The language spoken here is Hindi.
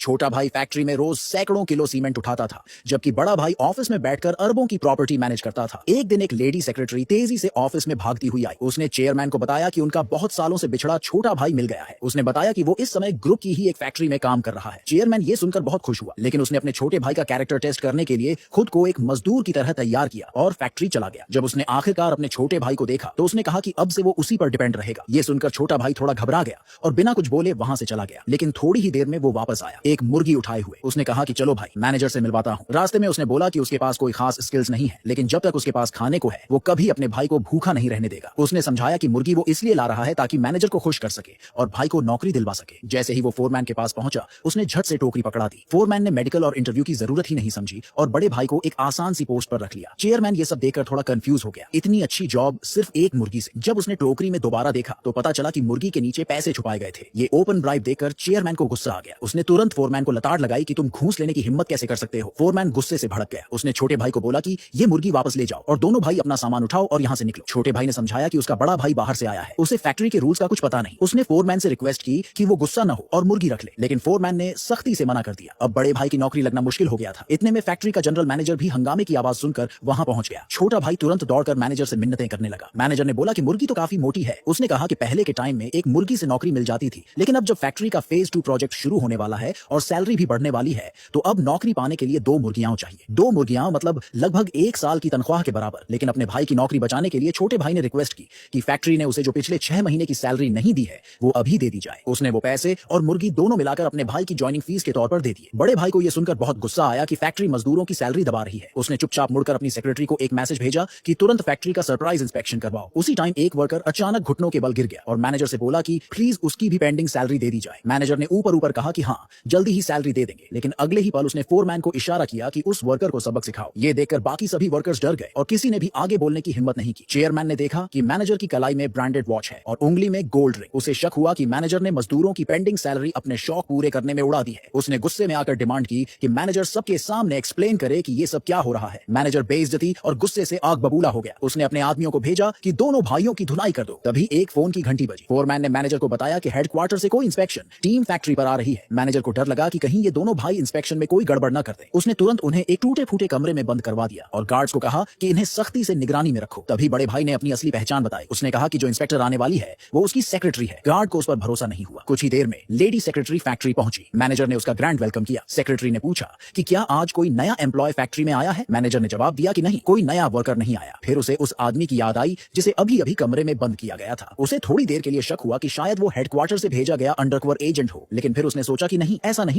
छोटा भाई फैक्ट्री में रोज सैकड़ों किलो सीमेंट उठाता था, जबकि बड़ा भाई ऑफिस में बैठकर अरबों की प्रॉपर्टी मैनेज करता था। एक दिन एक लेडी सेक्रेटरी तेजी से ऑफिस में भागती हुई आई। उसने चेयरमैन को बताया कि उनका बहुत सालों से बिछड़ा छोटा भाई मिल गया है। उसने बताया कि वो इस समय ग्रुप की ही एक फैक्ट्री में काम कर रहा है। चेयरमैन ये सुनकर बहुत खुश हुआ, लेकिन उसने अपने छोटे भाई का कैरेक्टर टेस्ट करने के लिए खुद को एक मजदूर की तरह तैयार किया और फैक्ट्री चला गया। जब उसने आखिरकार अपने छोटे भाई को देखा तो उसने कहा कि अब से वो उसी पर डिपेंड रहेगा। ये सुनकर छोटा भाई थोड़ा घबरा गया और बिना कुछ बोले वहां से चला गया, लेकिन थोड़ी ही देर में वो वापस आया एक मुर्गी उठाए हुए। उसने कहा कि चलो भाई, मैनेजर से मिलवाता हूँ। रास्ते में उसने बोला कि उसके पास कोई खास स्किल्स नहीं है, लेकिन जब तक उसके पास खाने को है वो कभी अपने भाई को भूखा नहीं रहने देगा। उसने समझाया कि मुर्गी वो इसलिए ला रहा है ताकि मैनेजर को खुश कर सके और भाई को नौकरी दिलवा सके। जैसे ही वो फोरमैन के पास पहुंचा, उसने झट से टोकरी पकड़ा दी। फोरमैन ने मेडिकल और इंटरव्यू की जरूरत ही नहीं समझी और बड़े भाई को एक आसान सी पोस्ट पर रख लिया। चेयरमैन ये सब देखकर थोड़ा कंफ्यूज हो गया। इतनी अच्छी जॉब सिर्फ एक मुर्गी से। जब उसने टोकरी में दोबारा देखा तो पता चला कि मुर्गी के नीचे पैसे छुपाए गए थे। ये ओपन ब्राइब देखकर चेयरमैन को गुस्सा आ गया। उसने तुरंत फोरमैन को लताड़ लगाई कि तुम घूस लेने की हिम्मत कैसे कर सकते हो। फोरमैन गुस्से से भड़क गया। उसने छोटे भाई को बोला कि ये मुर्गी वापस ले जाओ और दोनों भाई अपना सामान उठाओ और यहाँ से निकलो। छोटे भाई ने समझाया कि उसका बड़ा भाई बाहर से आया है, उसे फैक्ट्री के रूल्स का कुछ पता नहीं। उसने फोरमैन से रिक्वेस्ट की कि वो गुस्सा न हो और मुर्गी रख ले, लेकिन फोरमैन ने सख्ती से मना कर दिया। अब बड़े भाई की नौकरी लगना मुश्किल हो गया था। इतने में फैक्ट्री का जनरल मैनेजर भी हंगामे की आवाज सुनकर वहां पहुंच गया। छोटा भाई तुरंत दौड़कर मैनेजर से मिन्नतें करने लगा। मैनेजर ने बोला कि मुर्गी तो काफी मोटी है। उसने कहा कि पहले के टाइम में एक मुर्गी से नौकरी मिल जाती थी, लेकिन अब जब फैक्ट्री का फेज 2 प्रोजेक्ट शुरू होने वाला है और सैलरी भी बढ़ने वाली है, तो अब नौकरी पाने के लिए 2 मुर्गियां चाहिए। 2 मुर्गियां मतलब लगभग 1 साल की तनख्वाह के बराबर। लेकिन अपने भाई की नौकरी बचाने के लिए छोटे भाई ने रिक्वेस्ट की कि फैक्ट्री ने उसे जो पिछले 6 महीने की सैलरी नहीं दी है वो अभी दे दी जाए। उसने वो पैसे और मुर्गी दोनों मिलाकर अपने भाई की ज्वाइनिंग फीस के तौर पर दे दिए। बड़े भाई को यह सुनकर बहुत गुस्सा आया कि फैक्ट्री मजदूरों की सैलरी दबा रही है। उसने चुपचाप मुड़कर अपनी सेक्रेटरी को एक मैसेज भेजा कि तुरंत फैक्ट्री का सरप्राइज इंस्पेक्शन करवाओ। उसी टाइम एक वर्कर अचानक घुटनों के बल गिर गया और मैनेजर से बोला कि प्लीज उसकी भी पेंडिंग सैलरी दे दी जाए। मैनेजर ने ऊपर ऊपर कहा कि हाँ, जल्दी ही सैलरी दे देंगे, लेकिन अगले ही पल उसने फोरमैन को इशारा किया कि उस वर्कर को सबक सिखाओ। ये देखकर बाकी सभी वर्कर्स डर गए और किसी ने भी आगे बोलने की हिम्मत नहीं की। चेयरमैन ने देखा कि मैनेजर की कलाई में ब्रांडेड वॉच है और उंगली में गोल्ड रिंग। उसे शक हुआ कि मैनेजर ने मजदूरों की पेंडिंग सैलरी अपने शौक पूरे करने में उड़ा दी है। उसने गुस्से में आकर डिमांड की कि मैनेजर सबके सामने एक्सप्लेन करे कि ये सब क्या हो रहा है। मैनेजर बेइज्जती और गुस्से से आग बबूला हो गया। उसने अपने आदमियों को भेजा कि दोनों भाइयों की धुनाई कर दो। तभी एक फोन की घंटी बजी। फोरमैन ने मैनेजर को बताया कि हेडक्वार्टर से कोई इंस्पेक्शन टीम फैक्ट्री पर आ रही है। मैनेजर को डर लगा कि कहीं ये दोनों भाई इंस्पेक्शन में कोई गड़बड़ न कर दे। उसने तुरंत उन्हें एक टूटे फूटे कमरे में बंद करवा दिया और गार्ड्स को कहा कि इन्हें सख्ती से निगरानी में रखो। तभी बड़े भाई ने अपनी असली पहचान बताई। उसने कहा कि जो इंस्पेक्टर आने वाली है वो उसकी सेक्रेटरी है। गार्ड को उस पर भरोसा नहीं हुआ। कुछ ही देर में लेडी सेक्रेटरी फैक्ट्री पहुंची। मैनेजर ने उसका ग्रैंड वेलकम किया। सेक्रेटरी ने पूछा कि क्या आज कोई नया एम्प्लॉय फैक्ट्री में आया है। मैनेजर ने जवाब दिया कि नहीं, कोई नया वर्कर नहीं आया। फिर उसे उस आदमी की याद आई जिसे अभी अभी कमरे में बंद किया गया था। उसे थोड़ी देर के लिए शक हुआ कि शायद वो हेडक्वार्टर से भेजा गया अंडरकवर एजेंट हो, लेकिन फिर उसने सोचा कि नहीं, ऐसा नहीं